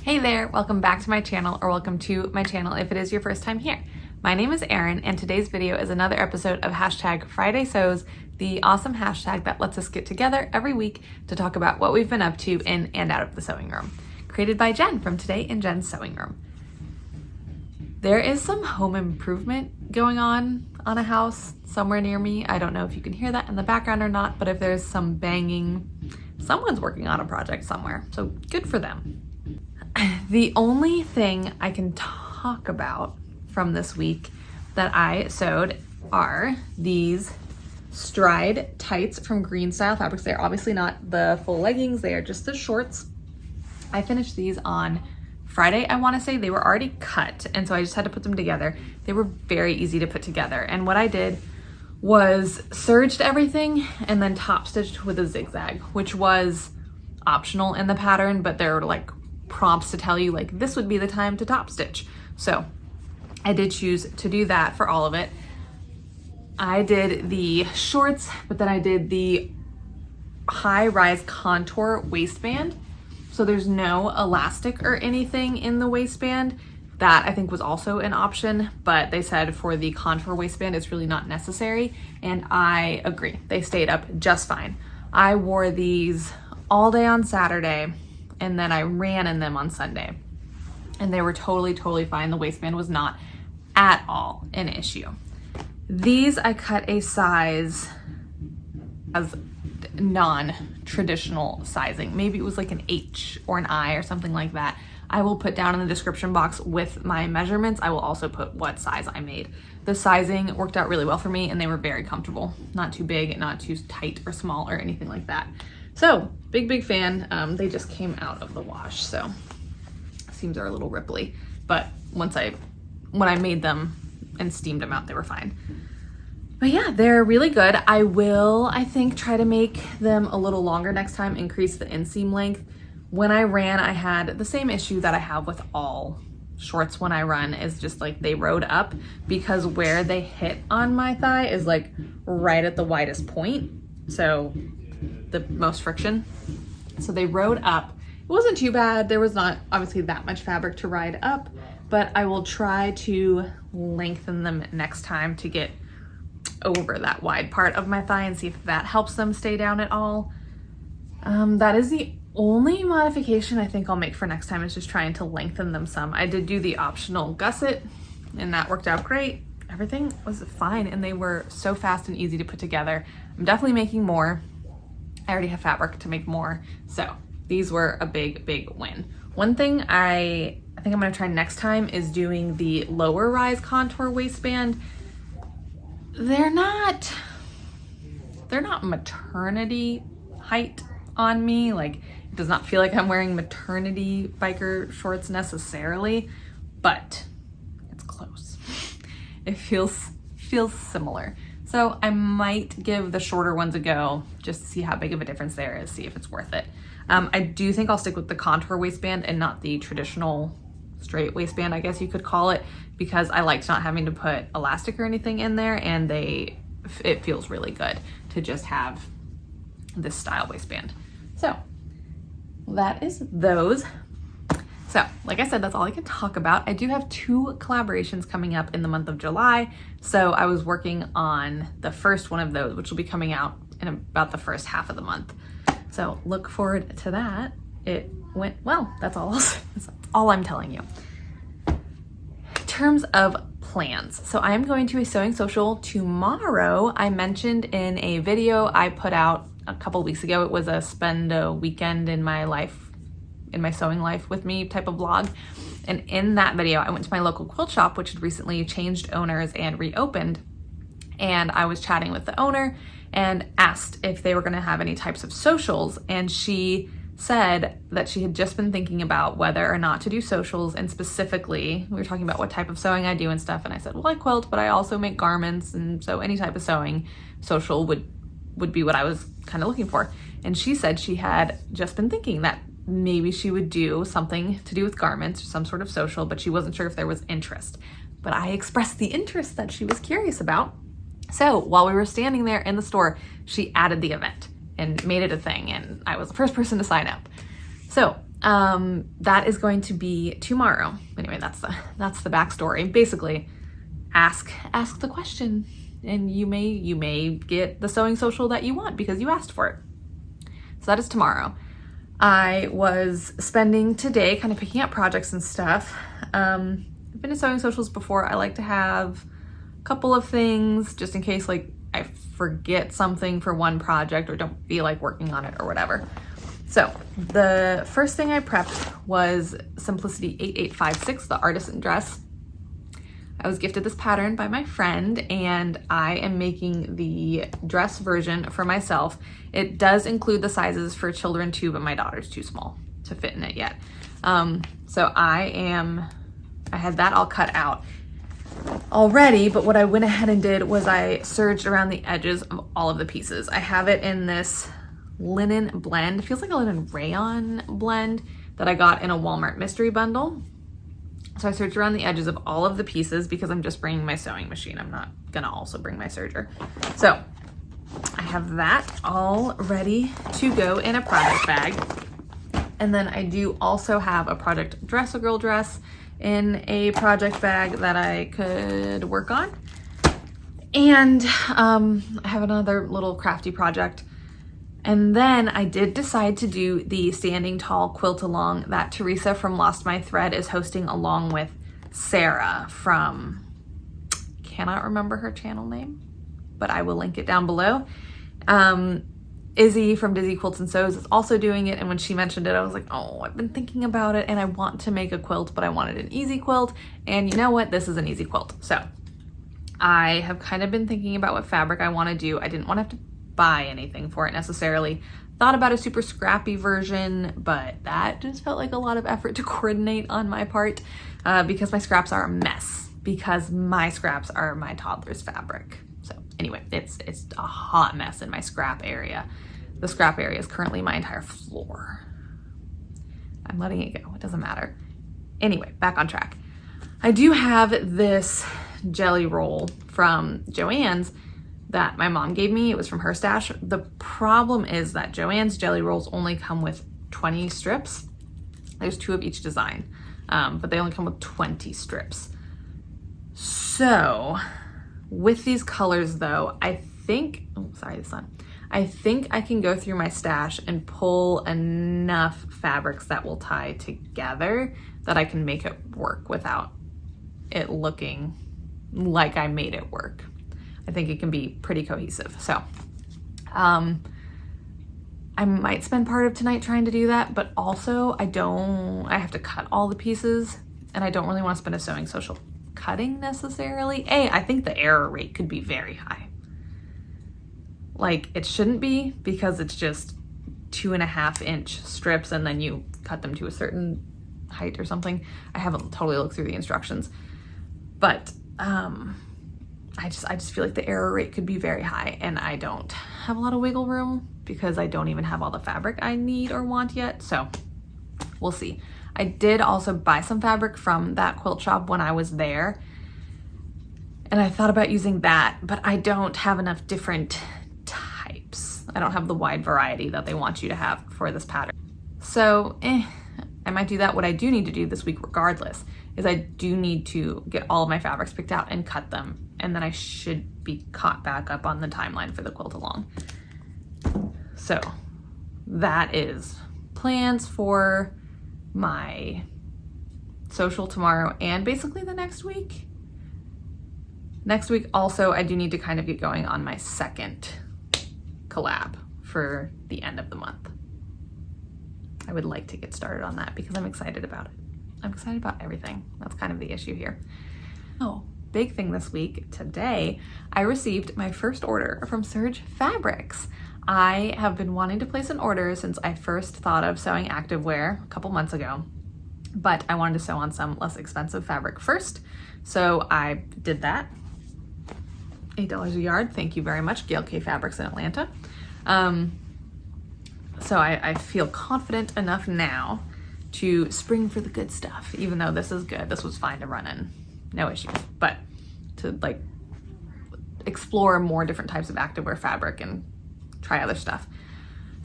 Hey there, welcome back to my channel, or welcome to my channel if it is your first time here. My name is Erin, and today's video is another episode of #FridaySews, the awesome hashtag that lets us get together every week to talk about what we've been up to in and out of the sewing room. Created by Jen from Today in Jen's Sewing Room. There is some home improvement going on a house somewhere near me. I don't know if you can hear that in the background or not, but if there's some banging, someone's working on a project somewhere, so good for them. The only thing I can talk about from this week that I sewed are these stride tights from Greenstyle fabrics. They're obviously not the full leggings, they are just the shorts. I finished these on Friday, I want to say. They were already cut, and so I just had to put them together. They were very easy to put together, and what I did was serged everything and then top stitched with a zigzag, which was optional in the pattern, but there were like prompts to tell you like this would be the time to top stitch. So I did choose to do that for all of it. I did the shorts, but then I did the high rise contour waistband. So there's no elastic or anything in the waistband. That I think was also an option, but they said for the contour waistband it's really not necessary, and I agree. They stayed up just fine. I wore these all day on Saturday, and then I ran in them on Sunday, and they were totally fine. The waistband was not at all an issue. These I cut a size as non-traditional sizing. Maybe it was like an H or an I or something like that. I will put down in the description box with my measurements. I will also put what size I made. The sizing worked out really well for me, and they were very comfortable. Not too big, not too tight or small or anything like that. So big fan. They just came out of the wash, so seams are a little ripply, but when I made them and steamed them out, they were fine. But yeah, they're really good. I will, I think, try to make them a little longer next time, increase the inseam length. When I ran, I had the same issue that I have with all shorts when I run, is just like they rode up, because where they hit on my thigh is like right at the widest point, so the most friction. So they rode up. It wasn't too bad. There was not obviously that much fabric to ride up, but I will try to lengthen them next time to get over that wide part of my thigh and see if that helps them stay down at all. That is the only modification I think I'll make for next time, is just trying to lengthen them some. I did do the optional gusset, and that worked out great. Everything was fine, and they were so fast and easy to put together. I'm definitely making more. I already have fabric to make more, so these were a big win. One thing I think I'm gonna try next time is doing the lower rise contour waistband. They're not maternity height on me. Like, it does not feel like I'm wearing maternity biker shorts necessarily, but it's close. It feels similar. So I might give the shorter ones a go just to see how big of a difference there is, see if it's worth it. I do think I'll stick with the contour waistband and not the traditional straight waistband, I guess you could call it, because I liked not having to put elastic or anything in there, and it feels really good to just have this style waistband. So that is those. So like I said, that's all I can talk about. I do have 2 collaborations coming up in the month of July, so I was working on the first one of those, which will be coming out in about the first half of the month. So look forward to that. It went well. That's all I'm telling you. In terms of plans, so I am going to a sewing social tomorrow. I mentioned in a video I put out a couple weeks ago, it was a spend a weekend in my life, in my sewing life with me type of vlog. And in that video, I went to my local quilt shop, which had recently changed owners and reopened. And I was chatting with the owner and asked if they were gonna have any types of socials. And she said that she had just been thinking about whether or not to do socials, and specifically, we were talking about what type of sewing I do and stuff, and I said, well, I quilt, but I also make garments, and so any type of sewing social would be what I was kind of looking for. And she said she had just been thinking that maybe she would do something to do with garments or some sort of social, but she wasn't sure if there was interest. But I expressed the interest that she was curious about. So while we were standing there in the store, she added the event and made it a thing, and I was the first person to sign up. So that is going to be tomorrow. Anyway, that's the backstory. Basically, ask the question, and you may get the sewing social that you want because you asked for it. So that is tomorrow. I was spending today kind of picking up projects and stuff. I've been to sewing socials before. I like to have a couple of things just in case like I forget something for one project or don't feel like working on it or whatever. So the first thing I prepped was Simplicity 8856, the artisan dress. I was gifted this pattern by my friend, and I am making the dress version for myself. It does include the sizes for children too, but my daughter's too small to fit in it yet. So I had that all cut out already, but what I went ahead and did was I serged around the edges of all of the pieces. I have it in this linen blend. It feels like a linen rayon blend that I got in a Walmart mystery bundle. So I serged around the edges of all of the pieces because I'm just bringing my sewing machine. I'm not gonna also bring my serger. So I have that all ready to go in a project bag. And then I do also have a project dress, a girl dress, in a project bag that I could work on. And I have another little crafty project. And then I did decide to do the standing tall quilt along that Teresa from Lost My Thread is hosting along with Sarah from, cannot remember her channel name, but I will link it down below. Izzy from Dizzy Quilts and Sews is also doing it, and when she mentioned it, I was like, oh, I've been thinking about it and I want to make a quilt, but I wanted an easy quilt, and you know what? This is an easy quilt. So I have kind of been thinking about what fabric I want to do. I didn't want to have to buy anything for it necessarily. Thought about a super scrappy version, but that just felt like a lot of effort to coordinate on my part because my scraps are a mess, because my scraps are my toddler's fabric. So anyway, it's a hot mess in my scrap area. The scrap area is currently my entire floor. I'm letting it go, it doesn't matter. Anyway, back on track. I do have this jelly roll from Joann's that my mom gave me. It was from her stash. The problem is that Joann's jelly rolls only come with 20 strips. There's 2 of each design, but they only come with 20 strips. So with these colors though, I think, oh, sorry, the sun. I think I can go through my stash and pull enough fabrics that will tie together that I can make it work without it looking like I made it work. I think it can be pretty cohesive. So I might spend part of tonight trying to do that, but also I have to cut all the pieces, and I don't really want to spend a sewing social cutting necessarily. I think the error rate could be very high. Like, it shouldn't be, because it's just 2.5 inch strips and then you cut them to a certain height or something. I haven't totally looked through the instructions, but I just feel like the error rate could be very high, and I don't have a lot of wiggle room because I don't even have all the fabric I need or want yet. So we'll see. I did also buy some fabric from that quilt shop when I was there, and I thought about using that, but I don't have enough different types. I don't have the wide variety that they want you to have for this pattern. So I might do that. What I do need to do this week regardless is I do need to get all of my fabrics picked out and cut them, and then I should be caught back up on the timeline for the quilt along. So that is plans for my social tomorrow and basically the next week. Next week also, I do need to kind of get going on my second collab for the end of the month. I would like to get started on that because I'm excited about it. I'm excited about everything. That's kind of the issue here. Oh, big thing this week. Today, I received my first order from Serge Fabrics. I have been wanting to place an order since I first thought of sewing activewear a couple months ago, but I wanted to sew on some less expensive fabric first. So I did that. $8 a yard. Thank you very much, Gail K Fabrics in Atlanta. So I feel confident enough now to spring for the good stuff, even though this is good. This was fine to run in, no issues, but to like explore more different types of activewear fabric and try other stuff.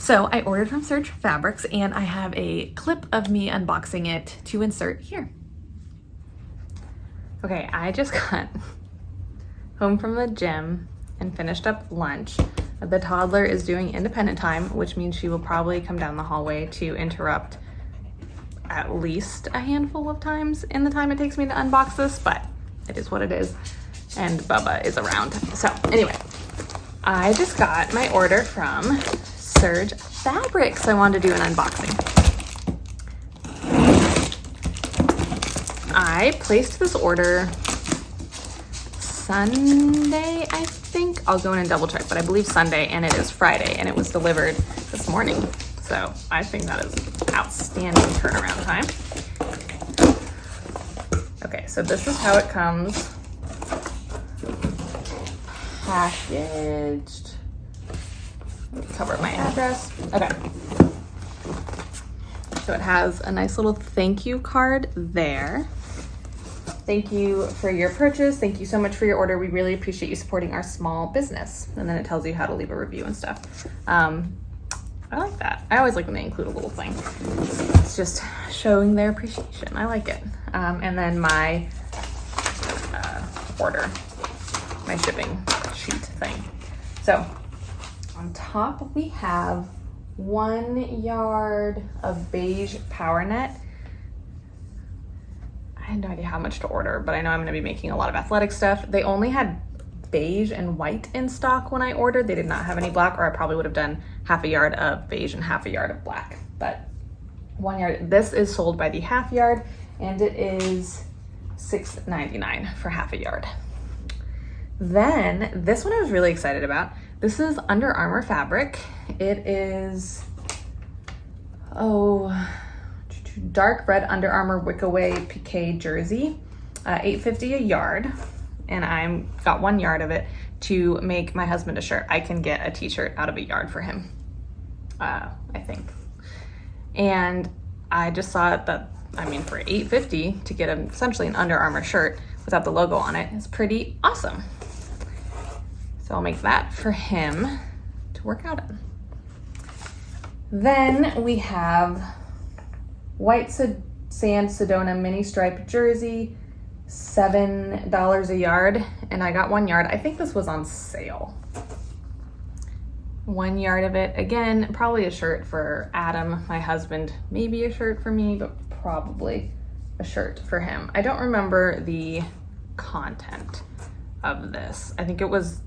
So I ordered from Surge Fabrics and I have a clip of me unboxing it to insert here. Okay, I just got home from the gym and finished up lunch. The toddler is doing independent time, which means she will probably come down the hallway to interrupt at least a handful of times in the time it takes me to unbox this, but it is what it is. And Bubba is around. So anyway, I just got my order from Surge Fabrics. I wanted to do an unboxing. I placed this order Sunday, I think. I'll go in and double check, but I believe Sunday, and it is Friday, and it was delivered this morning. So I think that is outstanding turnaround time. Okay, so this is how it comes packaged. Let me cover my address. Okay. So it has a nice little thank you card there. Thank you for your purchase. Thank you so much for your order. We really appreciate you supporting our small business. And then it tells you how to leave a review and stuff. I like that. I always like when they include a little thing. It's just showing their appreciation. I like it. And then my order, my shipping sheet thing. So on top we have 1 yard of beige power net. I had no idea how much to order, but I know I'm gonna be making a lot of athletic stuff. They only had beige and white in stock when I ordered. They did not have any black, or I probably would have done half a yard of beige and half a yard of black. But 1 yard, this is sold by the half yard, and it is $6.99 for half a yard. Then this one I was really excited about. This is Under Armour fabric. It is, dark red Under Armour Wickaway Piqué jersey, $8.50 a yard. And I got 1 yard of it to make my husband a shirt. I can get a t-shirt out of a yard for him, I think. And I just thought that, I mean, for $8.50 to get essentially an Under Armour shirt without the logo on it is pretty awesome. So I'll make that for him to work out in. Then we have white sand Sedona mini stripe jersey, $7 a yard, and I got 1 yard. I think this was on sale. 1 yard of it. Again, probably a shirt for Adam, my husband. Maybe a shirt for me, but probably a shirt for him. I don't remember the content of this. I think it was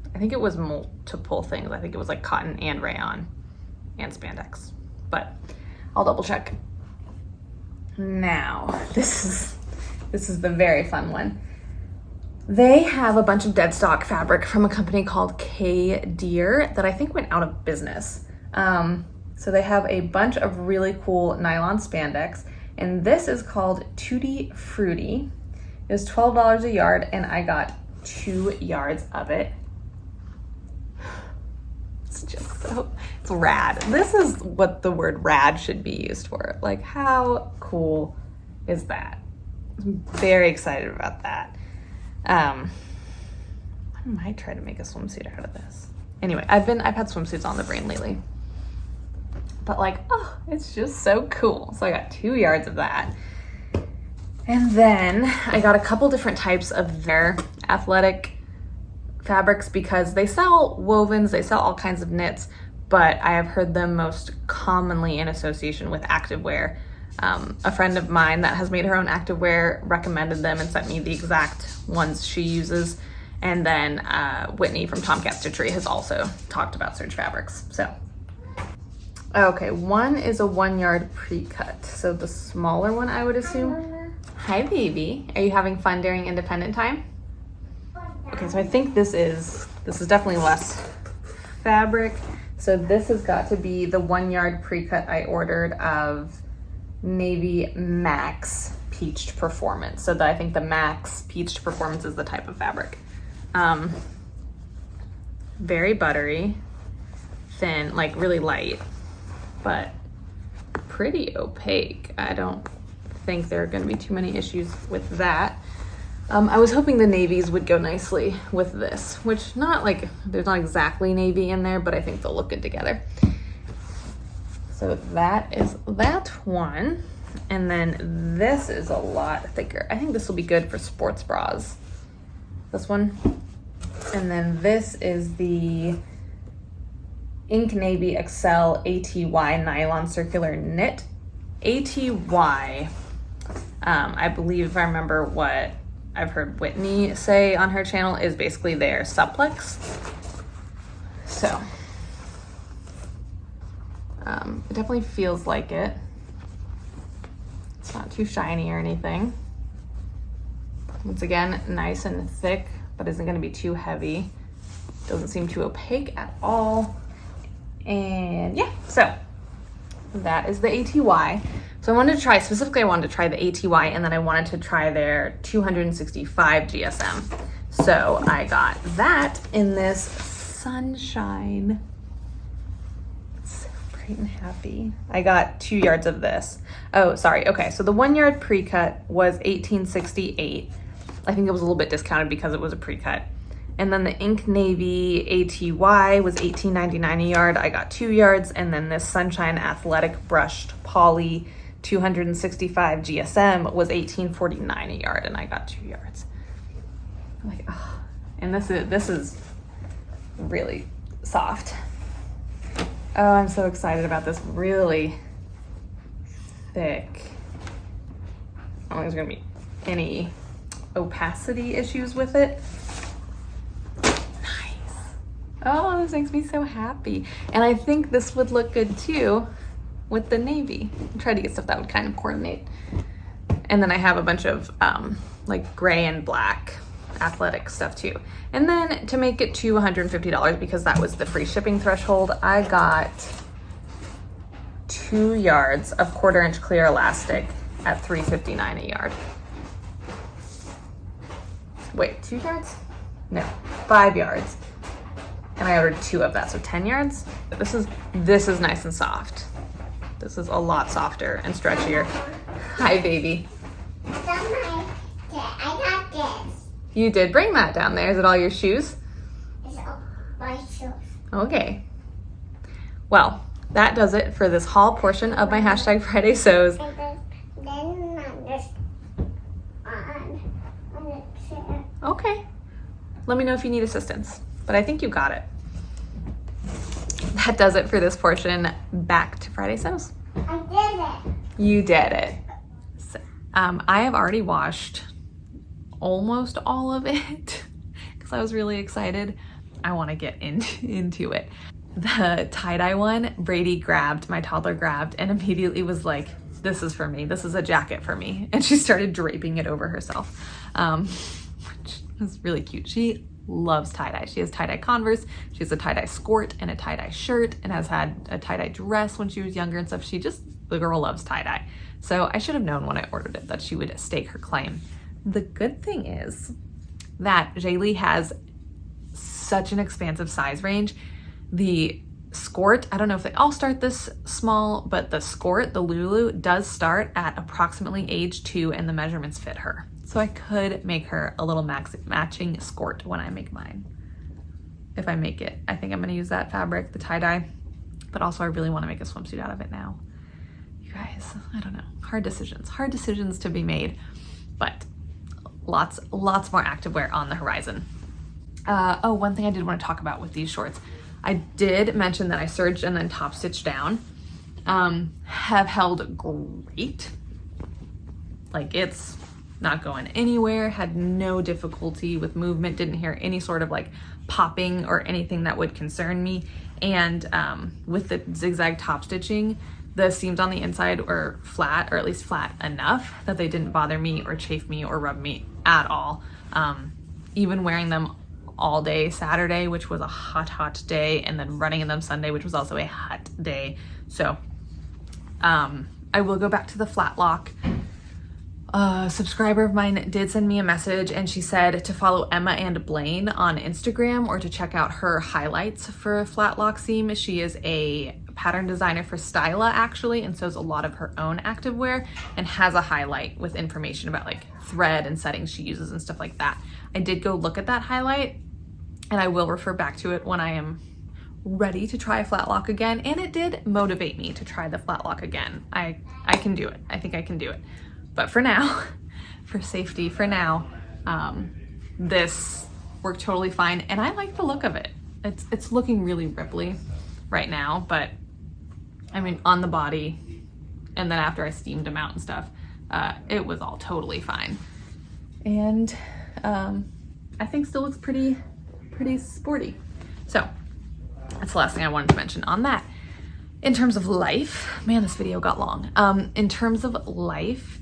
multiple things. I think it was like cotton and rayon and spandex, but I'll double check. Now, this is the very fun one. They have a bunch of dead stock fabric from a company called K Deer that I think went out of business. So they have a bunch of really cool nylon spandex, and this is called Tutti Frutti. It was $12 a yard, and I got 2 yards of it. It's rad. This is what the word rad should be used for. Like, how cool is that? I'm very excited about that. I might try to make a swimsuit out of this. Anyway, I've had swimsuits on the brain lately, but like, oh, it's just so cool. So I got 2 yards of that. And then I got a couple different types of their athletic fabrics because they sell wovens, they sell all kinds of knits, but I have heard them most commonly in association with activewear. A friend of mine that has made her own activewear recommended them and sent me the exact ones she uses. And then Whitney from Tomcat Stitchery has also talked about Surge Fabrics. So, okay, one is a 1 yard pre-cut. So the smaller one, I would assume. Hi, baby. Are you having fun during independent time? Okay, so I think this is definitely less fabric. So this has got to be the 1 yard pre-cut I ordered of Navy Max Peached Performance. So I think the Max Peached Performance is the type of fabric. Very buttery, thin, like really light, but pretty opaque. I don't think there are going to be too many issues with that. I was hoping the navies would go nicely with this, which there's not exactly navy in there, but I think they'll look good together. So that is that one. And then this is a lot thicker. I think this will be good for sports bras. This one. And then this is the Ink Navy XL ATY nylon circular knit. ATY, I believe, if I remember what I've heard Whitney say on her channel, is basically their supplex. So it definitely feels like it. It's not too shiny or anything. Once again, nice and thick, but isn't gonna be too heavy. Doesn't seem too opaque at all. And yeah, so that is the ATY. So I wanted to try, specifically I wanted to try the ATY, and then I wanted to try their 265 GSM. So I got that in this sunshine. So bright and happy. I got 2 yards of this. Oh, sorry. Okay, so the 1 yard pre-cut was $18.68. I think it was a little bit discounted because it was a pre-cut. And then the Ink Navy ATY was $18.99 a yard. I got 2 yards. And then this Sunshine Athletic Brushed Poly 265 GSM was $18.49 a yard, and I got 2 yards. I'm like, oh. And this is really soft. Oh, I'm so excited about this. Really thick. I don't think there's gonna be any opacity issues with it. Oh, this makes me so happy. And I think this would look good too with the navy. I tried to get stuff that would kind of coordinate. And then I have a bunch of like gray and black athletic stuff too. And then to make it to $150, because that was the free shipping threshold, I got 2 yards of 1/4 inch clear elastic at $3.59 a yard. Wait, 2 yards? No, 5 yards. And I ordered 2 of that, so 10 yards. This is nice and soft. This is a lot softer and stretchier. Hi, baby. I got this. You did bring that down there. Is it all your shoes? It's all my shoes. Okay. Well, that does it for this haul portion of my hashtag Friday Sews. And then on this, on the chair. Okay. Let me know if you need assistance, but I think you got it. That does it for this portion. Back to Friday Sews. I did it. You did it. So, I have already washed almost all of it because I was really excited. I want to get into it. The tie-dye one, Brady grabbed, my toddler grabbed, and immediately was like, this is for me. This is a jacket for me. And she started draping it over herself, which was really cute. She loves tie-dye. She has tie-dye Converse. She has a tie-dye skirt and a tie-dye shirt, and has had a tie-dye dress when she was younger and stuff. The girl loves tie-dye. So I should have known when I ordered it that she would stake her claim. The good thing is that Jaylee has such an expansive size range. The skirt, I don't know if they all start this small, but the skirt, the Lulu, does start at approximately age 2, and the measurements fit her. So I could make her a little matching skirt when I make mine. If I make it, I think I'm gonna use that fabric, the tie-dye, but also I really wanna make a swimsuit out of it now. You guys, I don't know, hard decisions to be made, but lots more activewear on the horizon. Oh, one thing I did wanna talk about with these shorts. I did mention that I serged and then top stitched down. Have held great. Like, it's not going anywhere, had no difficulty with movement, didn't hear any sort of like popping or anything that would concern me. And with the zigzag top stitching, the seams on the inside were flat, or at least flat enough that they didn't bother me or chafe me or rub me at all. Even wearing them all day Saturday, which was a hot day, and then running in them Sunday, which was also a hot day. So I will go back to the Flatlock. A subscriber of mine did send me a message, and she said to follow Emma and Blaine on Instagram, or to check out her highlights for Flatlock seam. She is a pattern designer for Styla, actually, and sews a lot of her own activewear, and has a highlight with information about like thread and settings she uses and stuff like that. I did go look at that highlight, and I will refer back to it when I am ready to try a Flatlock again, and it did motivate me to try the Flatlock again. I can do it. I think I can do it. But for now, for safety, for now, this worked totally fine, and I like the look of it. It's looking really ripply right now, but I mean, on the body, and then after I steamed them out and stuff, it was all totally fine. And I think still looks pretty sporty. So that's the last thing I wanted to mention on that. In terms of life, man, this video got long. In terms of life,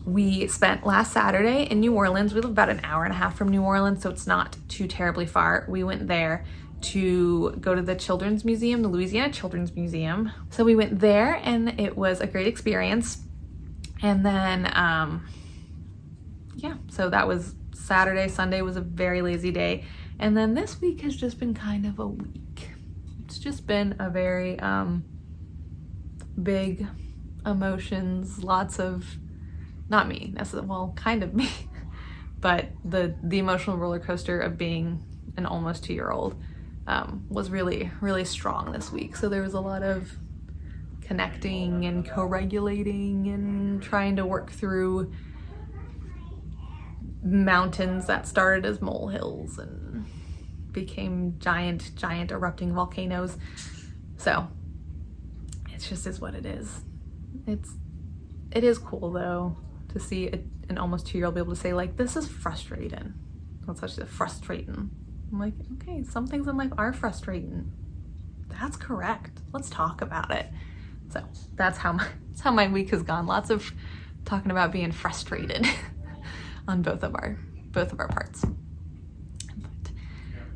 we spent last Saturday in New Orleans. We live about an hour and a half from New Orleans, so it's not too terribly far. We went there to go to the Children's Museum, the Louisiana Children's Museum. So we went there, and it was a great experience. And then, yeah, so that was Saturday. Sunday was a very lazy day. And then this week has just been kind of a week. It's just been a very big emotions, lots of, not me necessarily, well, kind of me, but the emotional roller coaster of being an almost 2-year-old was really, really strong this week. So there was a lot of connecting and co-regulating and trying to work through mountains that started as molehills and became giant erupting volcanoes. So it just is what it is. It is cool though to see an almost 2-year-old be able to say, like, this is frustrating. That's actually frustrating. I'm like, okay, some things in life are frustrating. That's correct. Let's talk about it. So that's how my week has gone. Lots of talking about being frustrated on both of our parts. But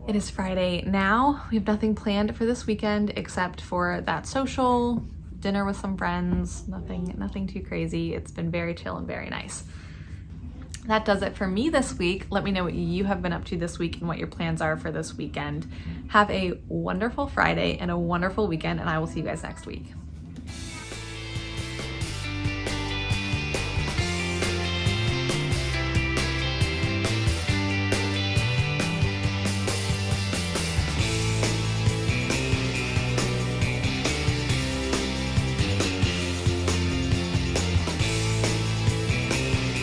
it is Friday now. We have nothing planned for this weekend except for that social dinner with some friends. Nothing too crazy. It's been very chill and very nice. That does it for me this week. Let me know what you have been up to this week and what your plans are for this weekend. Have a wonderful Friday and a wonderful weekend, and I will see you guys next week.